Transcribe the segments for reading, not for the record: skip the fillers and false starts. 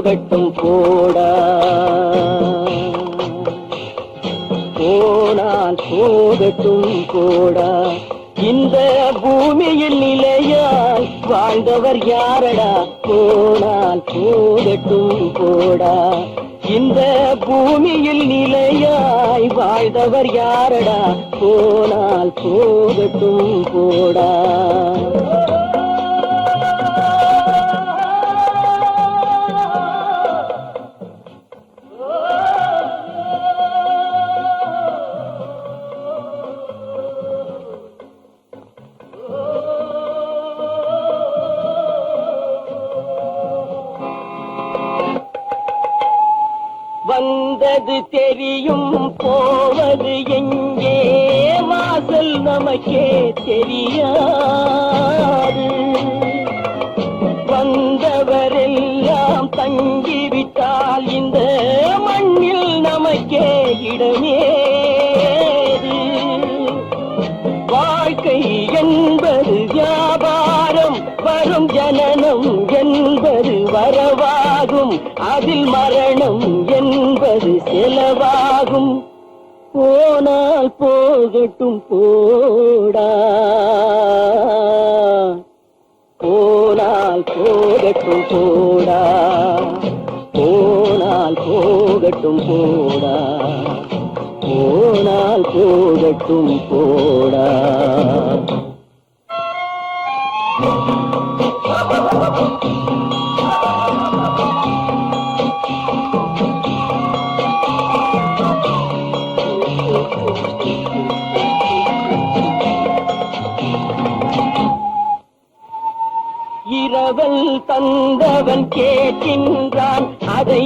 போகட்டும் போடா, போனால் போகட்டும் போடா. இந்த பூமியில் நிலையாய் வாழ்ந்தவர் யாரடா, போனால் போகட்டும் போடா. இந்த பூமியில் நிலையாய் வாழ்ந்தவர் யாரடா, போனால் போகட்டும் போடா. வந்தது தெரியும் போவது எங்கே, வாசல் நமக்கே தெரியாது. வந்தவரெல்லாம் தங்கிவிட்டால் இந்த மண்ணில் நமக்கே இடமேது. வாழ்க்கை என்பது வியாபாரம், வரும் ஜனனம் என்பது வரவாகும், அதில் மரணம் என்பது செலவாகும். போனால் போகட்டும் போடா, போனால் போகட்டும் போடா, போனால் போகட்டும் போடா, போனால் போகட்டும் போடா. இரவல் தந்தவன் கேட்கின்றான், அதை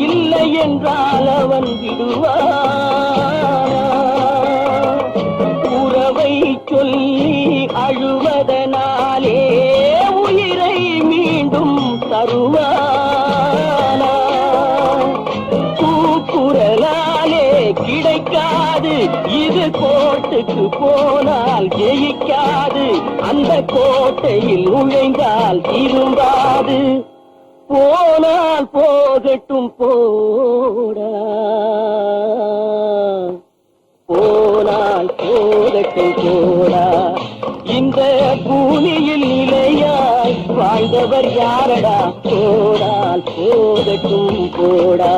இல்லை என்றால் அவன் விடுவான். உறவை சொல்லி அழுவதனாலே உயிரை மீண்டும் தருவானா. கூக்குரலாலே கிடைக்காது, இது கோட்டுக்கு போனால் ஜெயிக்காது, அந்த கோட்டையில் நுழைந்தால் திரும்பாது. போனால் போகட்டும் போடா, போனால் போகட்டும் போடா. இந்த பூமியில் நிலையாய் வாழ்ந்தவர் யாரடா, போனால் போகட்டும் போடா.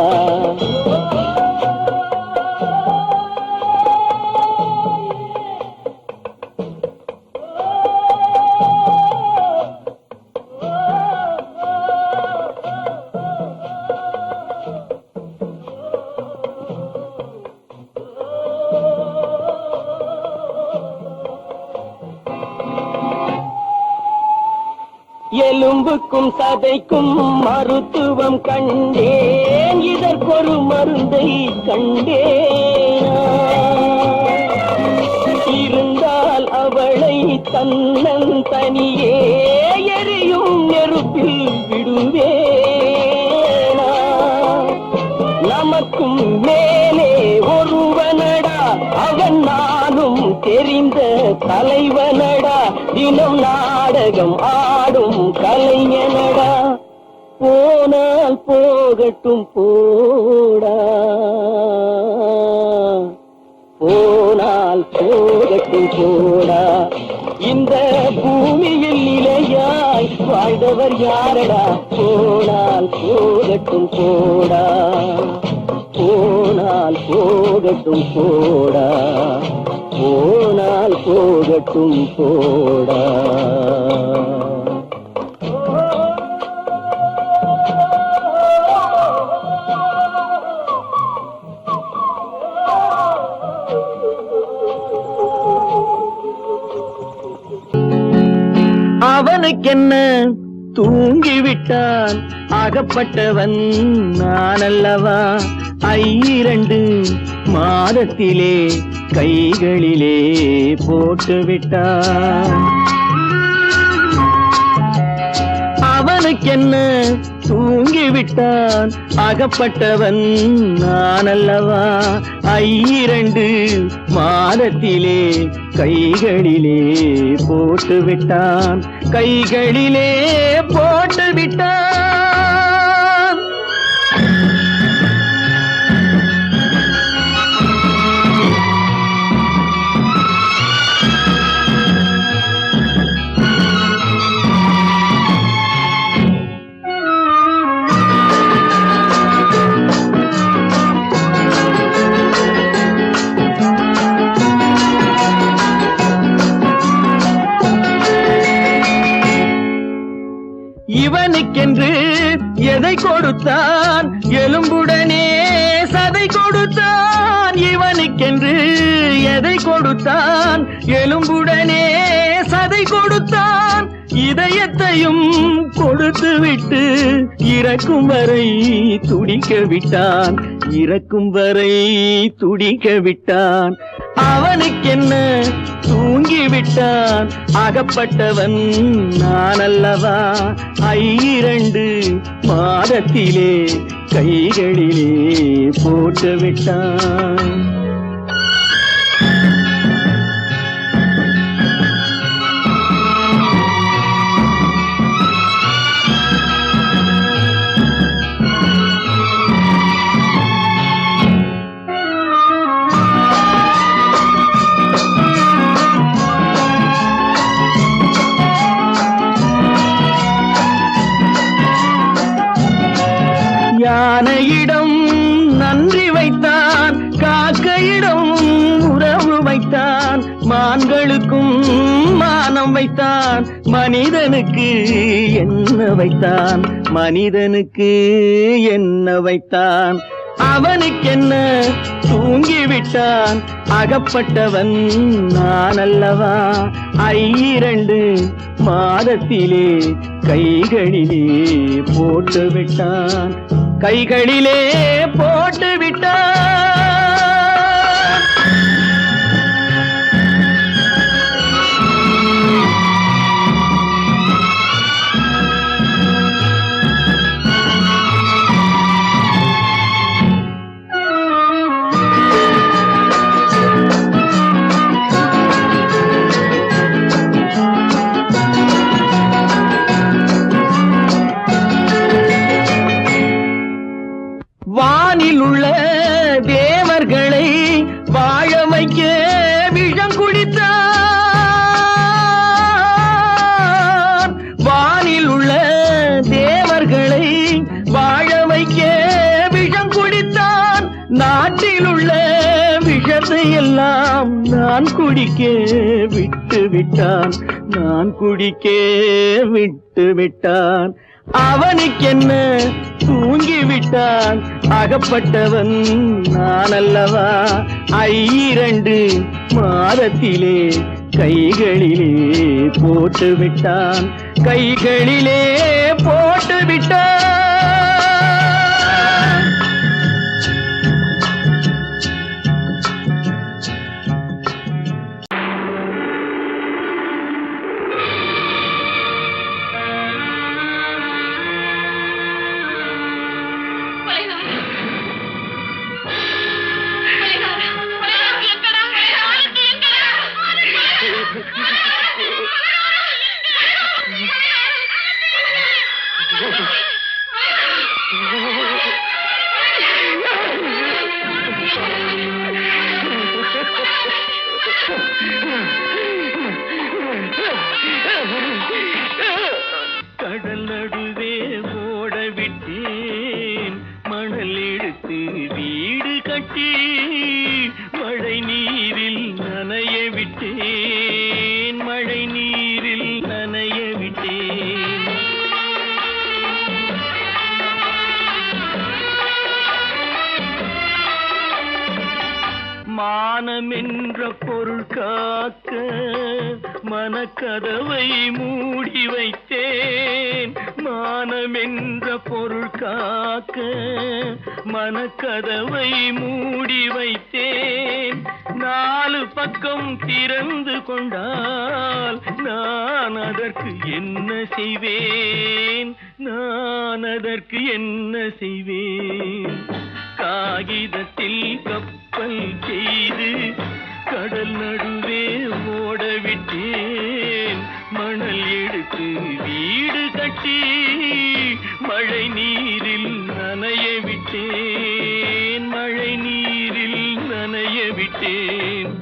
எலும்புக்கும் சதைக்கும் மருத்துவம் கண்டேன், இதற்கொரு மருந்தை கண்டேன். இருந்தால் அவளை தன்னன் தனியே எரியும் நெருப்பில் விடுவேனா. நமக்கும் மேலே ஒருவனடா, அவன் நானும் தெரிந்த தலைவனடா, தினம் நாடகம் ஆடும் கலைஞனடா. போனால் போகட்டும் போடா, போனால் போகட்டும் போடா. இந்த பூமியில் நிலையாய் வாழ்ந்தவர் யாரடா, போனால் போகட்டும் போடா, போனால் போகட்டும் போடா, போனால் போகட்டும் போடா. அவனுக்கென்ன தூங்கிவிட்டான், அகப்பட்டவன் நான் அல்லவா. 2 மாதத்திலே கைகளிலே போட்டுவிட்டான். அவனுக்கென்ன தூங்கிவிட்டான், அகப்பட்டவன் நான் அல்லவா. 2 மாதத்திலே கைகளிலே போட்டுவிட்டான், கைகளிலே போட்டுவிட்டான். கொடுத்தான் எலும்புடனே சதை கொடுத்தான் இவனுக்கென்று எதை கொடுத்தான் எலும்புடனே சதை கொடுத்தான் இதயத்தையும் கொடுத்து விட்டு இறக்கும் வரை துடிக்க விட்டான் இறக்கும் வரை துடிக்க விட்டான் அவனுக்கென்ன தூங்கிவிட்டான் அகப்பட்டவன் நான் அல்லவா 2 மாதத்திலே கைகளிலே போட்டு விட்டான் யானையிடம் நன்றி வைத்தான் காக்கையிடம் உறவு வைத்தான் மான்களுக்கும் மானம் வைத்தான் மனிதனுக்கு என்ன வைத்தான் மனிதனுக்கு என்ன வைத்தான் அவனுக்கென்ன தூங்கிவிட்டான் அகப்பட்டவன் நான் அல்லவா 2 மாதத்திலே கைகளிலே போட்டு விட்டான் கைகளிலே போட்டு விட்டான் வானில் உள்ள தேவர்களை வாழ வைக்க விஷம் குடித்தான் வானில் உள்ள தேவர்களை வாழ வைக்க விஷம் குடித்தான் நாட்டில் உள்ள விஷத்தை எல்லாம் நான் குடிக்க விட்டு விட்டான் நான் குடிக்க விட்டு விட்டான் அவனுக்கென்ன தூங்கிவிட்டான் அகப்பட்டவன் நான் அல்லவா 2 மாதத்திலே கைகளிலே போட்டு விட்டான் கைகளிலே போட்டு விட்டான் கடல் நடுவே ஓட விட்டேன் மணல் எடுத்து வீடு கட்டி மழை நீரில் நனைய விட்டேன் மழை நீரில் நனைய விட்டேன் மானம் என்ற பொருள் காக்க மனக்கதவை மூடி வைத்தேன் மானம் என்ற பொருள் காக்க மனக்கதவை மூடி வைத்தேன் 4 பக்கம் திறந்து கொண்டால் நான் அதற்கு என்ன செய்வேன் நான் அதற்கு என்ன செய்வேன் காகிதத்தில் கப்பல் செய்து கடல் நடுவே ஓட விட்டேன் மணல் எடுத்து வீடு கட்டி மழை நீரில் நனைய விட்டேன் மழை நீரில் நனைய விட்டேன்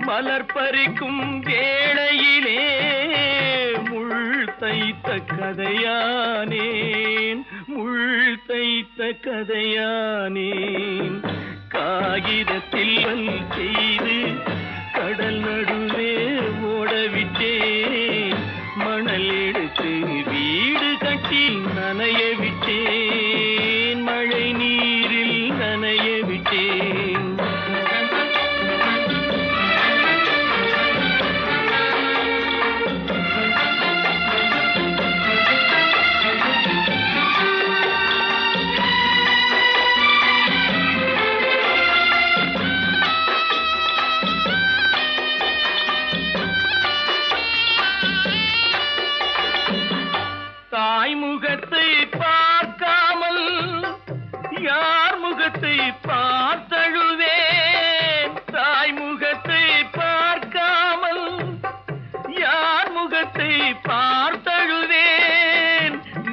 மலர் பறிக்கும் வேளையிலே முள் தைத்த கதையானேன், முள் தைத்த கதையானேன். காகிதத்தில் செய்து கடல் நடுவே ஓடவிட்டேன், மணல் எடுத்து வீடு கட்டி நனைய விட்டேன், மழை நீரில் நனைய விட்டேன். முகத்தை பார்க்காமல் யார் முகத்தை பார்த்தழுவேன், தாய் முகத்தை பார்க்காமல் யார் முகத்தை பார்த்தழுவேன்.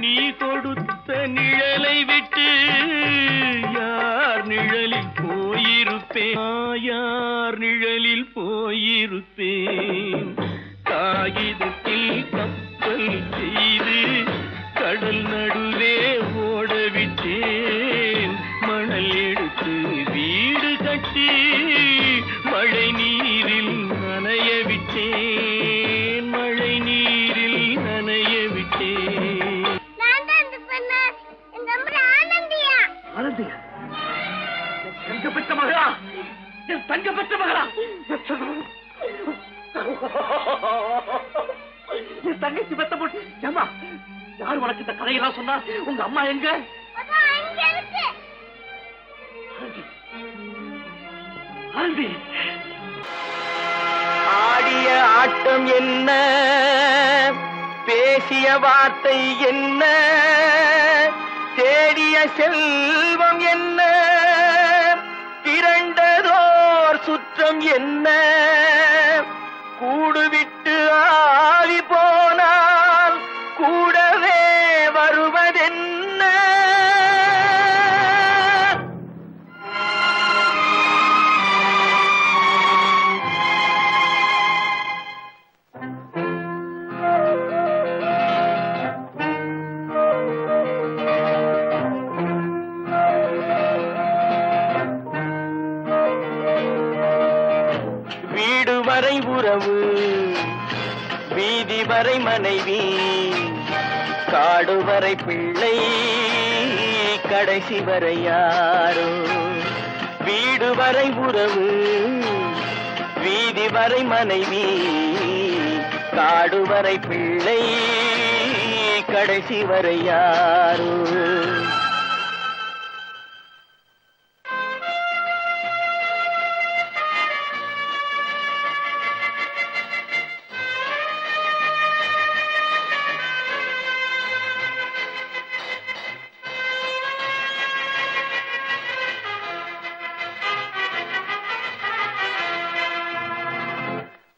நீ கொடுத்த நிழலை விட்டு யார் நிழலில் போயிருப்பேன், யார் நிழலில் போயிருப்பேன். காகிதத்தில் கப்பல் செய்து கடல் நடுவே ஓடவிட்டேன், மணல் எடுத்து வீடு கட்டி மழை நீரில் நனைய விட்டேன், மழை நீரில் நனைய விட்டேன். ஆனந்தியா, தங்க பெற்ற மகளா, என் தங்க பெற்ற மகளா, என் தங்கச்சி பெத்த போட்டு. ஏமா, யார் உனக்கு இந்த கதையெல்லாம் சொன்னா? உங்க அம்மா எங்க? ஆடிய ஆட்டம் என்ன, பேசிய வார்த்தை என்ன, தேடிய செல்வம் என்ன, திரண்டதோர் சுற்றம் என்ன, கூடுவிட்டு ஆவி போனால் கூடவே வருவதென்ன. வீடு வரை உறவு, வீதி வரை மனைவி, காடு வரை பிள்ளை, கடைசி வரை யாரோ. வீடு வரை உறவு, வீதி வரை மனைவி, காடு வரை பிள்ளை, கடைசி வரை யாரோ.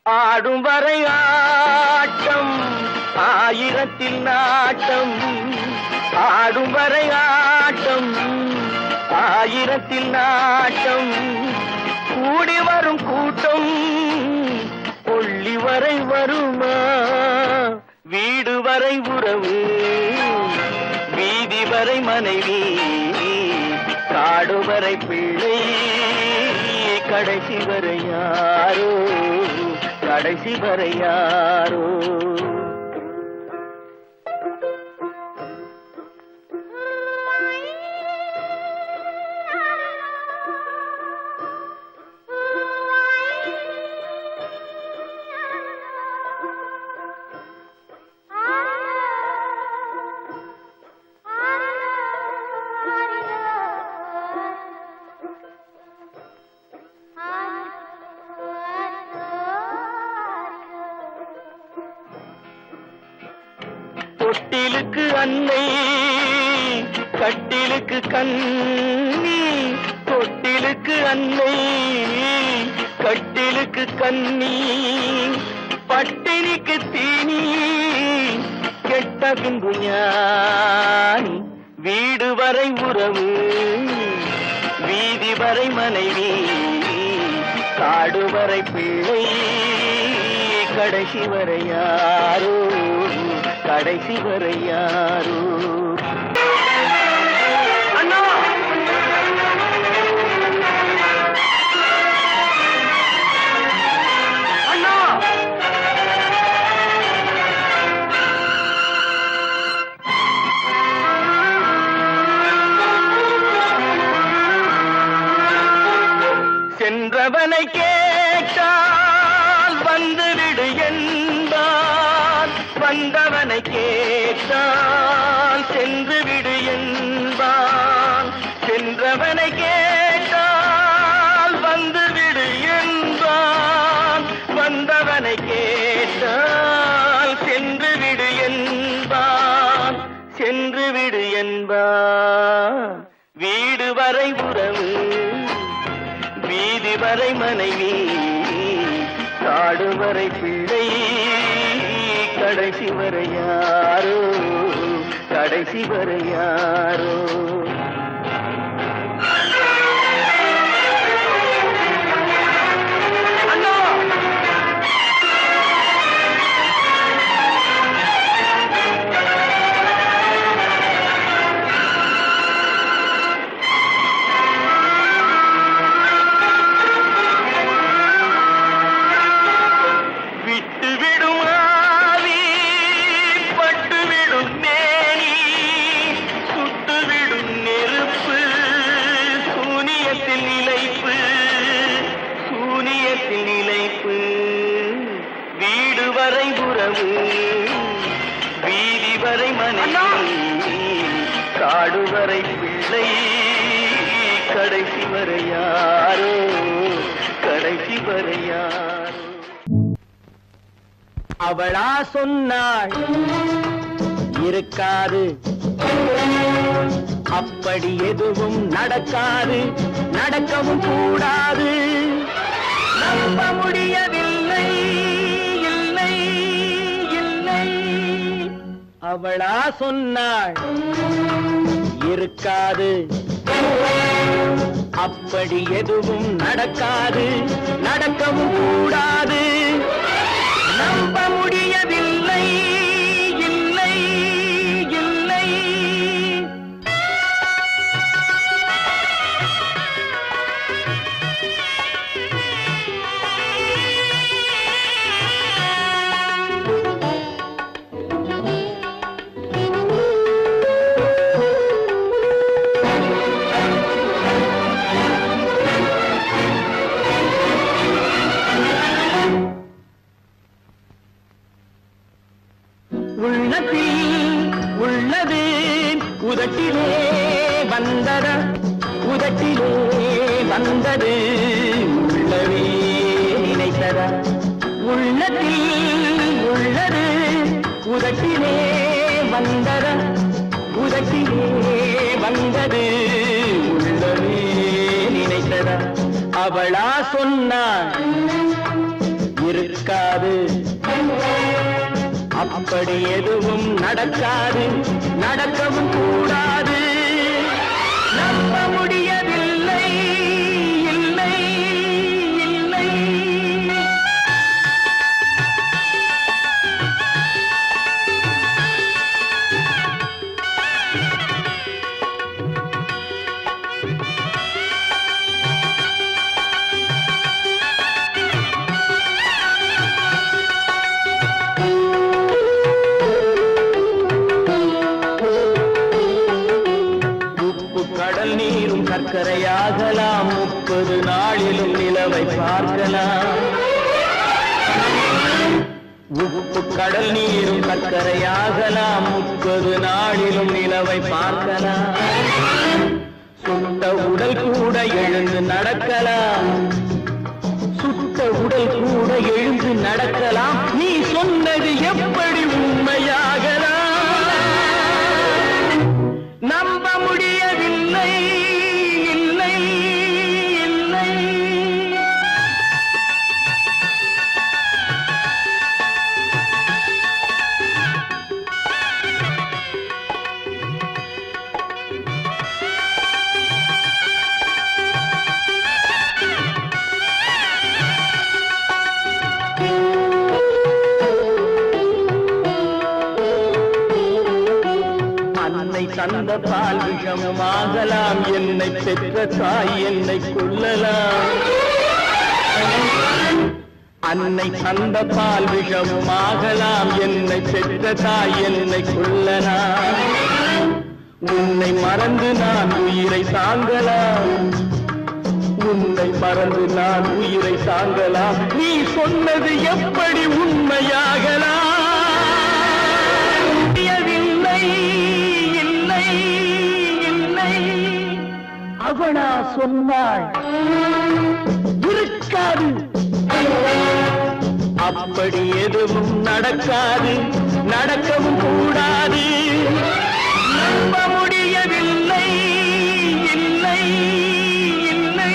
ஆடும் வரை ஆட்டம், ஆயிரத்தில் நாட்டம், ஆடும் வரை ஆட்டம், ஆயிரத்தில் நாட்டம், கூடி வரும் கூட்டம் கொள்ளி வரை வருமா. வீடு வரை உறவு, வீதி வரை மனைவி, காடு வரை பிள்ளை, கடைசி வரை யாரோ, கடைசி வரை யாரோ. தொட்டிலுக்கு அன்னை, கட்டிலுக்கு கண்ணி, தொட்டிலுக்கு அன்னை, கட்டிலுக்கு கண்ணி, பட்டினிக்கு தீனி, கெட்ட பின்பு ஞானி. வீடு வரை உறவு, வீதி வரை மனைவி, காடுவரை பிள்ளை கடைசி வரை யாரோ, கடைசி வரை யாரோ. அண்ணா அண்ணா சென்றவனை கேட்டால் வந்துவிடு என்பான், வந்தவனை கேட்டால் சென்று விடு என்பான். சென்றவனை கேட்டால் வந்துவிடு என்பான், வந்தவனை கேட்டால் சென்று விடு என்பான், சென்று விடு என்பான். வீடு வரை உறவு, வீதி வரை மனைவி, காடு வரை பிள்ளை கடைசி வரை யாரோ, கடைசி வரை யாரோ. வீதி வரை மனைவி, காடு வரை பிள்ளை கடைசி வரை யாரோ, கடைசி வரை யாரோ. அவளா சொன்னாள் இருக்காது, அப்படி எதுவும் நடக்காது, நடக்கவும் கூடாது. நம்ப முடியவில்லை, இல்லை இல்லை. அவளா சொன்னாள் இருக்காது, அப்படி எதுவும் நடக்காது, நடக்கவும் கூடாது. நம்ப முடியவில்லை, இல்லை இல்லை. உள்ளது உதட்டிலே வந்ததா, உதட்டிலே வந்தது உள்ளவே நினைத்ததா. உள்ளத்தில் உள்ளது உதட்டிலே வந்ததா, உதட்டிலே வந்தது உள்ளவே நினைத்ததா. அவளா சொன்னாள் இருக்காது, அப்படி எதுவும் நடக்காது, நடக்கவும் கூடாது. நம்ப முடியவில்லை, இல்லை இல்லை. சர்க்கரையாகலாம், 30 நாளிலும் நிலவை பார்க்கலாம். உப்பு கடல் நீரும் சர்க்கரையாகலாம், 30 நாளிலும் நிலவை பார்க்கலாம். சுட்ட உடல் கூட எழுந்து நடக்கலாம், சுட்ட உடல் கூட எழுந்து நடக்கலாம். நீ சொன்னது எப்படி உண்மையாகலாம்? நம்ப முடியவில்லை, இல்லை இல்லை. தந்த பால் விஷமும் ஆகலாம், என்னை பெற்ற தாய் என்னை கொல்லலாம். அன்னை தந்த பால் விஷமும் ஆகலாம், என்னை பெற்ற தாய் என்னை கொல்லலாம். உன்னை மறந்து நான் உயிரை தாங்கலாம், உன்னை மறந்து நான் உயிரை தாங்கலாம். நீ சொன்னது எப்படி உண்மையாகலாம்? இல்லை இல்லை இல்லை அவனா சொன்னாள் இருக்காது. அப்படி எதுவும் நடக்காது, நடக்கவும் கூடாது. நம்ப முடியவில்லை. இல்லை இல்லை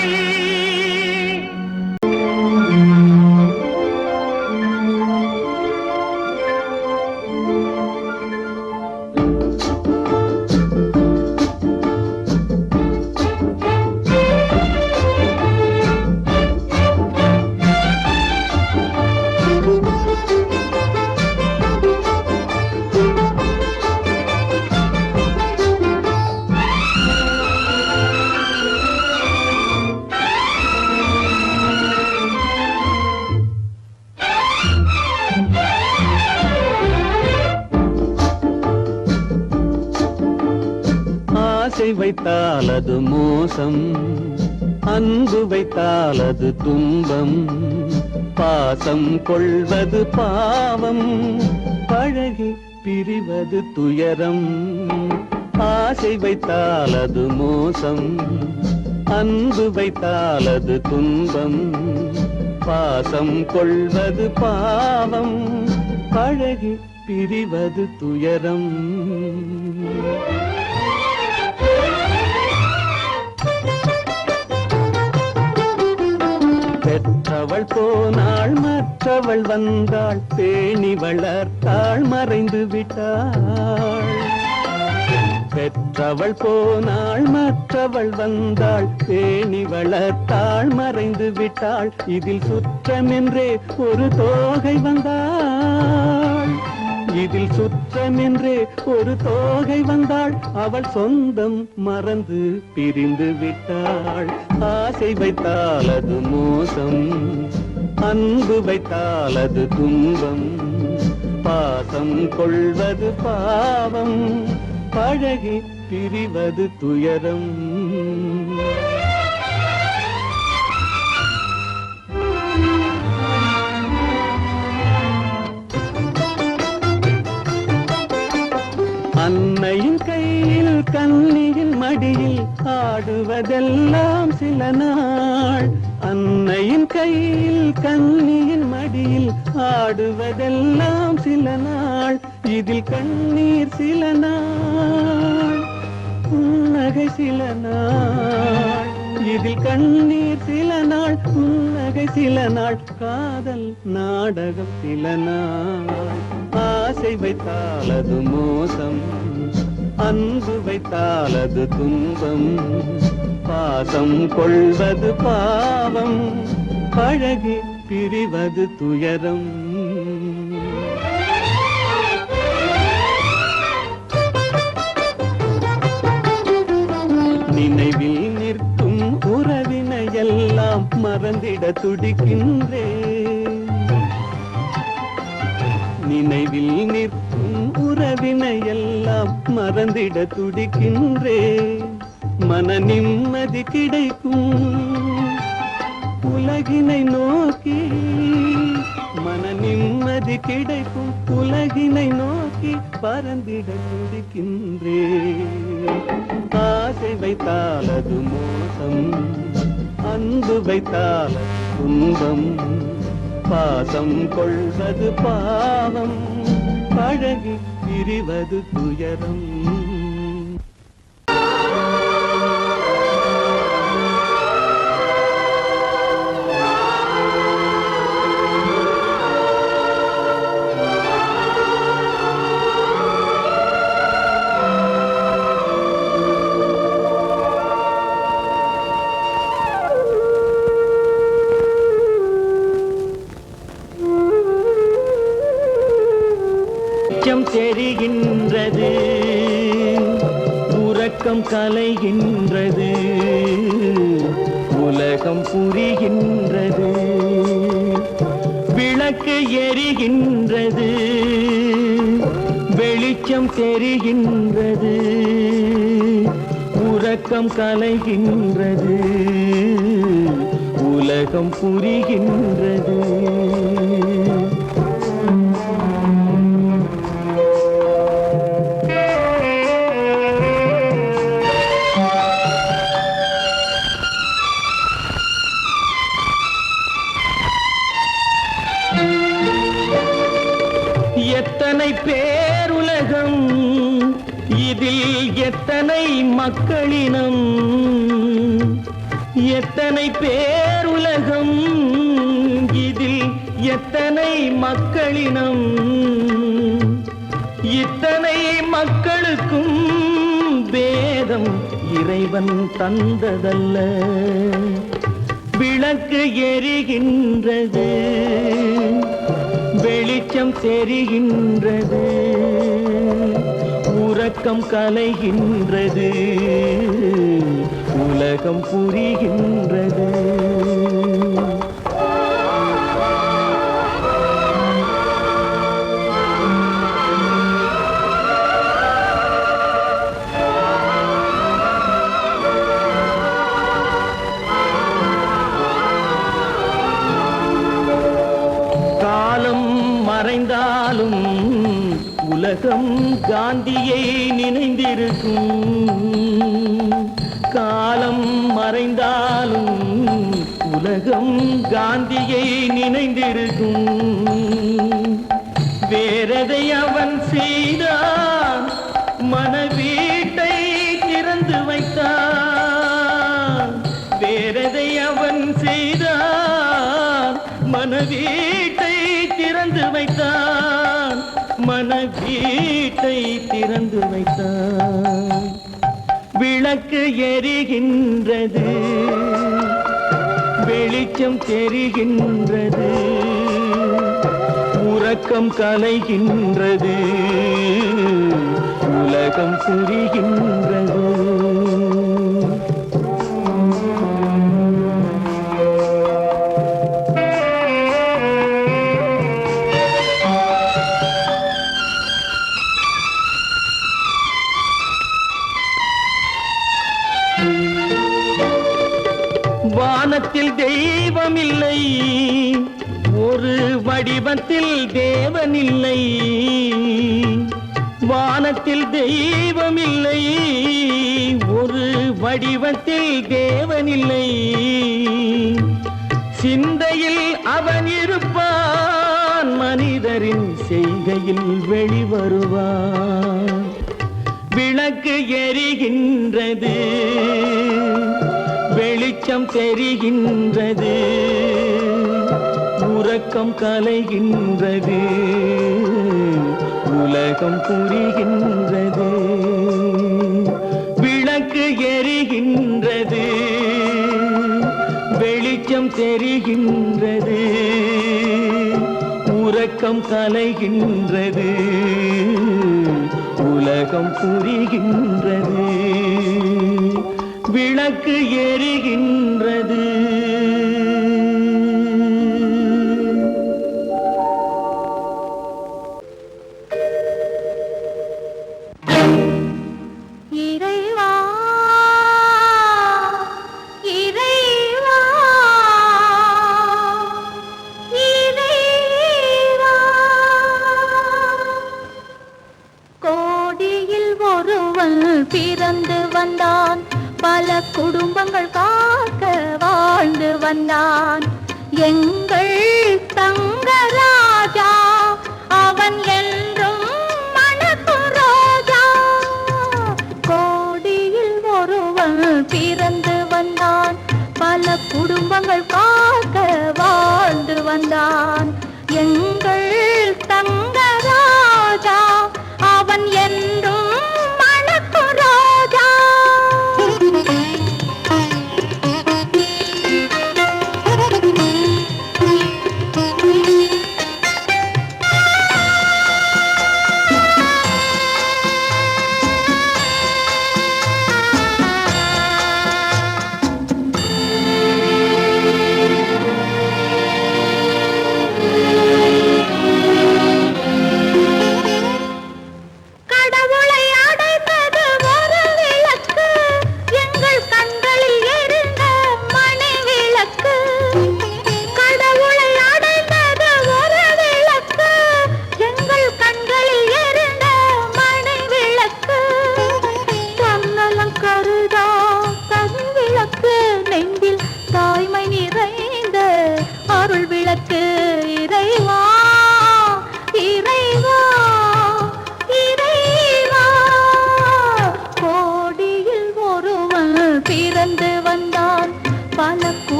ஆசை வைத்தால் அது மோசம், அன்பு வைத்தால் அது துன்பம். பாசம் கொள்வது பாவம், பழகி பிரிவது துயரம். ஆசை வைத்தால் அது மோசம், அன்பு வைத்தால் அது துன்பம். பாசம் கொள்வது பாவம், பழகி பிரிவது துயரம். பெற்றவள் போனாள், மற்றவள் வந்தாள், பேணி வளர்த்தாள், மறைந்து விட்டாள். பெற்றவள் போனாள், மற்றவள் வந்தாள், பேணி வளர்த்தாள், மறைந்து விட்டாள். இதில் சுற்றமென்றே ஒரு தோகை வந்தாள், இதில் சுற்றமென்றே ஒரு தோகை வந்தாள். அவள் சொந்தம் மறந்து பிரிந்து விட்டாள். ஆசை வைத்தால் அது மோசம், அன்பு வைத்தால் அது துன்பம். பாசம் கொள்வது பாவம், பழகி பிரிவது துயரம். அன்னையின் கையில் கன்னியின் மடியில் ஆடுவதெல்லாம் சில நாள். அன்னையின் கையில் கன்னியின் மடியில் ஆடுவதெல்லாம் சில நாள். இதில் கண்ணீர் சில நாள், புன்னகை சில நாள். இதில் கண்ணீர் சில நாள், புன்னகை சில நாள். காதல் நாடகம் சில நாள். ஆசை வைத்தால் அது மோசம், அன்பு வைத்தால் அது துன்பம். பாசம் கொள்வது பாவம், பழகி பிரிவது துயரம். நினைவில் நிற்கும் உறவினையெல்லாம் மறந்திட துடிக்கின்றேன். நினைவில் நிற்கும் உறவினையெல்லாம் மறந்திட துடிக்கின்றேன். மன நிம்மதி கிடைக்கும் உலகினை நோக்கி, மன நிம்மதி கிடைக்கும் உலகினை நோக்கி பறந்திட துடிக்கின்றேன். ஆசை வைத்தால் அது மோசம், அன்பு வைத்தால் துன்பம். பாசம் கொள்வது பாவம், பழகி பிரிவது துயரம். தெரிகின்றது உறக்கம் கலைகின்றது, உலகம் புரிகின்றது. விளக்கு எரிகின்றது, வெளிச்சம் தெரிகின்றது. உறக்கம் கலைகின்றது, உலகம் புரிகின்றது. எத்தனை பேருலகம், இதில் எத்தனை மக்களினம். எத்தனை பேருலகம், இதில் எத்தனை மக்களினம். இத்தனை மக்களுக்கும் வேதம் இறைவன் தந்ததல்ல. விளக்கு எரிகின்றது, வெளிச்சம் தெரிகின்றது. உறக்கம் கலைகின்றது, உலகம் புரிகின்றது. மறைந்தாலும் உலகம் காந்தியை நினைந்திருக்கும். காலம் மறைந்தாலும் உலகம் காந்தியை நினைந்திருக்கும். வேறெதை அவன் செய்தான், மனவீட்டை திறந்து வைத்தான். வேறெதை அவன் செய்தான், மனவீட்டை திறந்து வைத்தான். மனவீட்டை திறந்து வைத்தான். விளக்கு எரிகின்றது, வெளிச்சம் தெரிகின்றது. உறக்கம் கலைகின்றது, உலகம் புரிகின்றது. வானத்தில் தெய்வமில்லை, ஒரு வடிவத்தில் தேவனில்லை. வானத்தில் தெய்வமில்லை, ஒரு வடிவத்தில் தேவனில்லை. சிந்தையில் அவன் இருப்பான், மனிதரின் செய்கையில் வெளிவருவான். விளக்கு எரிகின்றது, வெளிச்சம் தெரிகின்றது. உறக்கம் கலைகின்றது, உலகம் புரிகின்றது. விளக்கு எரிகின்றது, வெளிச்சம் தெரிகின்றது. உறக்கம் கலைகின்றது, உலகம் புரிகின்றது. விளக்கு எரிகின்றது. இறைவா இறைவா இறைவா, கோடியில் ஒருவன் பிறந்து வந்தான், பல குடும்பங்கள் காக்க வாழ்ந்து வந்தான். எங்கள் தங்கராஜா அவன் என்றும் மணக்கும் ரோஜா. கோடியில் ஒருவன் பிறந்து வந்தான், பல குடும்பங்கள் காக்க வாழ்ந்து வந்தான். எங்கள் தங்கராஜா அவன் என்றும் மணக்கும் ரோஜா.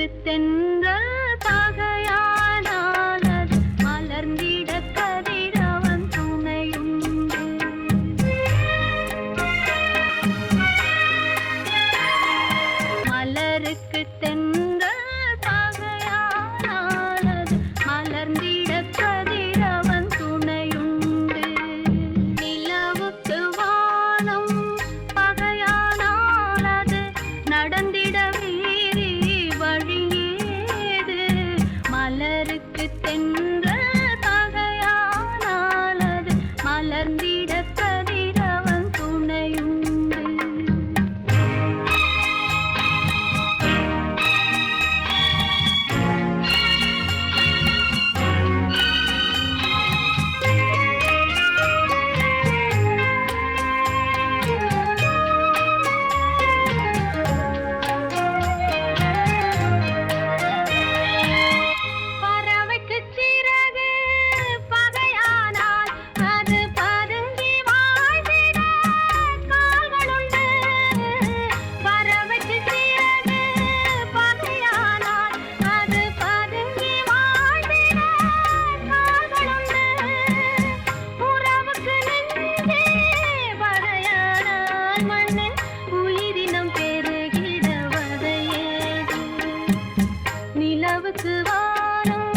மலருக்கு தென்றல் பகையானால் அது மலர்ந்திட கதிரவன் துணையுண்டு. மலருக்கு தென்றல் பகையானால் அது மலர்ந்திட கதிரவன் துணையுண்டு. நிலவுக்கு வானம் பகையானால் அது நடந்திட வேறே வழியேது. மலருக்கு தென்றல் பகையானால் அது மலர்ந்திட கதிரவன் துணையுண்டு. பறவைக்கு சிறகு பகையானால் அது பதுங்கி வாழ்ந்திட கால்களுண்டு. பறவைக்கு சிறகு பகையானால் அது பதுங்கி வாழ்ந்திட கால்களுண்டு. உறவுக்கு நெஞ்சே பகையானால் மண்ணில் உயிரினம் பெருகிட வதையேது. நிலவுக்கு வானம்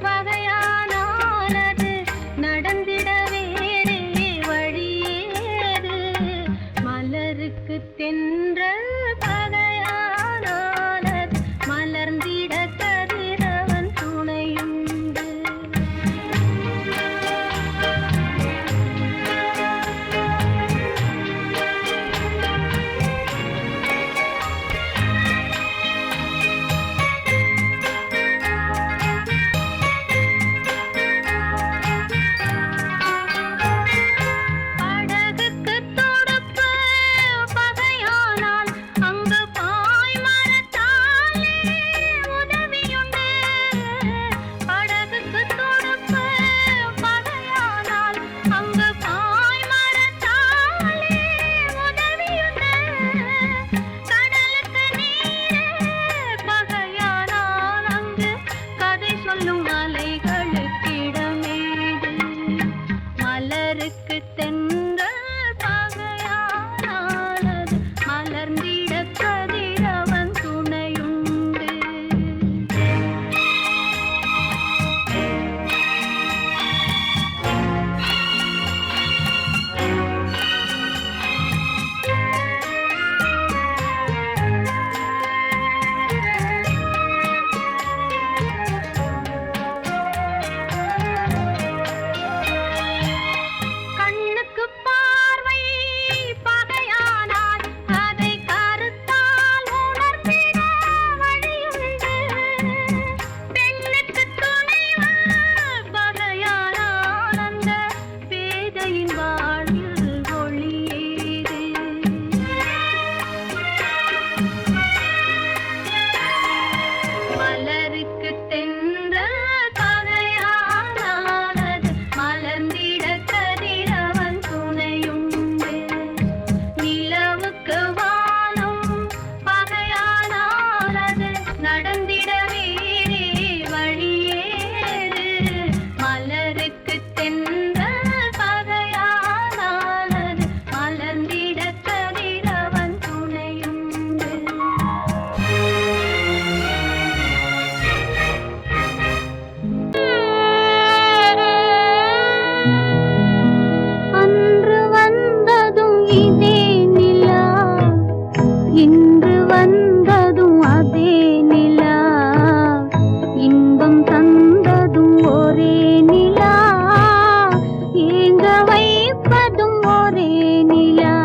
பகையானால் அது நடந்திட வேறே வழியேது. மலருக்கு தென்றல் பகையானால் அது மலர்ந்திட கதிரவன் துணையுண்டு. படகுக்கு துடுப்பு பகையானால் அங்கு பாய்மரத்தாலே உதவியுண்டு. படகுக்கு துடுப்பு பகையானால் அங்கு பாய்மரத்தாலே உதவியுண்டு. கடலுக்கு நீரே பகையானால் அங்கு கதை சொல்லும் அலைகளுக்கிடமேது. மலருக்கு தென்றல் பகையானால் அது மலர்ந்திட கதிரவன் துணையுண்டு. கண்ணுக்கு பார்வை பகையானால் அதை கருத்தால் உணர்ந்திட வழியுண்டு. பெண்ணுக்கு துணைவன் பகையானால் அந்த பேதையின் வாழ்வில் ஒளியேது. மலருக்கு தென்றல் பகையானால் அது மலர்ந்திட கதிரவன் துணையுண்டு. நிலவுக்கு வானம் பகையானால் அது நடந்திட வேறே வழியேது. மலருக்கு தென்றல் பகையானால் அது மலர்ந்திட கதிரவன் துணையுண்டு. அன்று வந்ததும் இதே நிலா, இன்று வந்ததும் அதே நிலா. இன்பம் தந்ததும் ஒரே நிலா, ஏங்க வைப்பதும் ஒரே நிலா.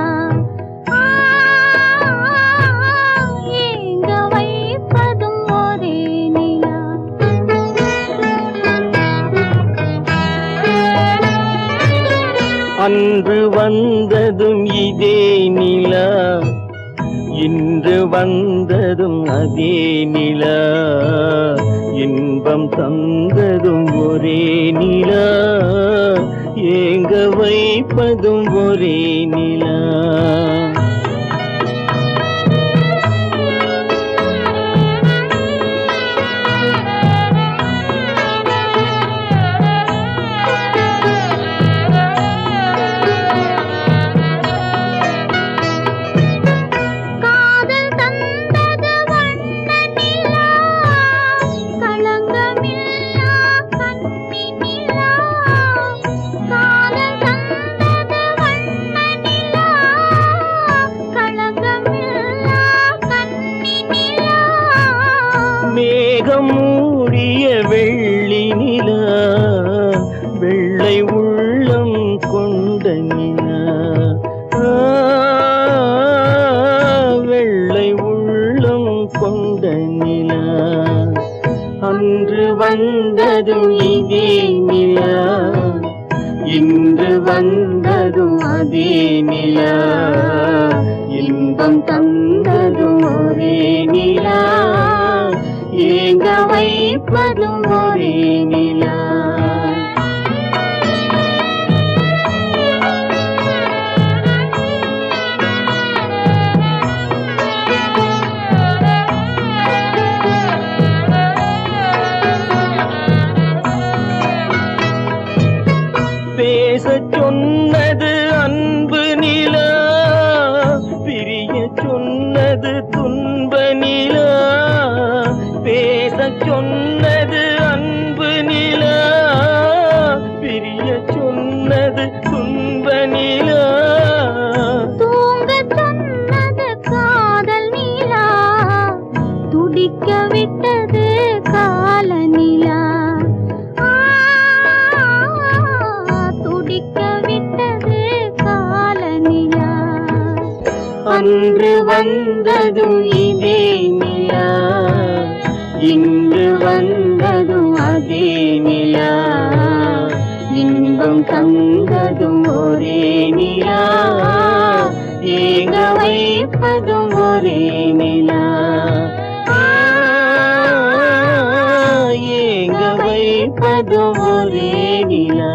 ஏங்க வைப்பதும் ஒரே நிலா. அன்று வந்ததும் இதே நிலா, இன்று வந்ததும் அதே நிலா. இன்பம் தந்ததும் ஒரே நிலா, ஏங்க வைப்பதும் ஒரே நிலா. நிலா இன்று வந்ததும் அதே நிலா இன்பம் தந்ததும் ஒரே நிலா ஏங்க வைப்பதும் ஒரே நிலா பேசச் சொன்னது அன்பு நிலா பிரிய சொன்னது துன்ப நிலா பேசச் சொன்னது அன்பு நிலா பிரிய சொன்னது துன்ப நிலா தூங்கச் சொன்னது காதல் நிலா துடிக்க விட்டது கால நிலா துடிக்க விட்டது கால நிலா அன்று வந்ததும் இதே நிலா இன்று வந்ததும் அதே நிலா இன்பம் தந்ததும் ஒரே நிலா ஏங்க வைப்பதும் ஒரே நிலா ஏங்க வைப்பதும் ஒரே நிலா